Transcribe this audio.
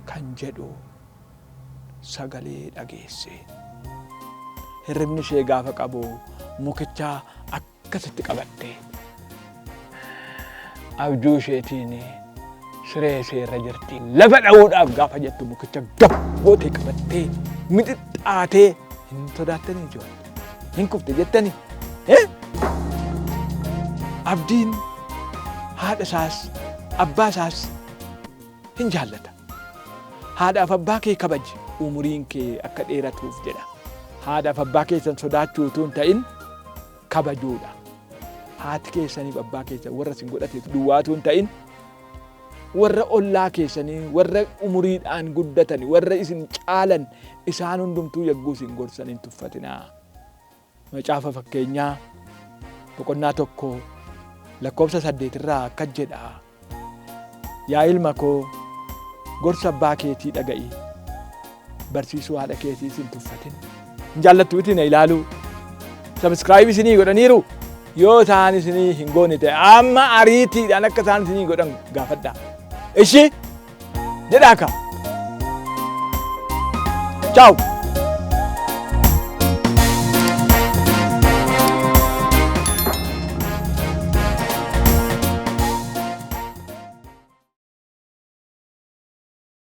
kan jedhu sagalee dhageesse. Hirribni ishee gaafa qabu mukicha akkasitti qabatte. Abjuu isheetiin siree ishee irra jirti. Lafa dha'uudhaaf gaafa jettu mukicha gabbootee qabattee mixixxaatee hin sodaattanii jiru. Hin kufte jettanii. Abdiin haadha isaas abbaa isaas hin jaallata. Haadhaaf abbaa kee kabaji umuriin kee akka dheeratuuf jedha. Haadhaaf abbaa keessan sodaachuu utuu hin ta'in kabajuudha. Haati keessaniif abbaa keessan warra isin godhateef duwwaatu hin ta'in warra ollaa keessanii warra umuriidhaan guddatanii warra isin caalan isaan hundumtuu yagguu isin gorsan hin tuffatinaa. Macaafa fakkeenyaa boqonnaa 1 lakkoofsa 8 irraa akka jedha. Yaa ilma koo gorsa abbaa keetii dhaga'i. Barsiisuu haadha keetii hin tuffatin. Hin jaallattu miti na ilaalu. Subscribe isinii godhaniiru. Yoo isaan isinii hin goone ta'e amma ariitiidhaan akka isaan isinii godhan gaafadhaa. Ishi jedhaa ka. Ciao.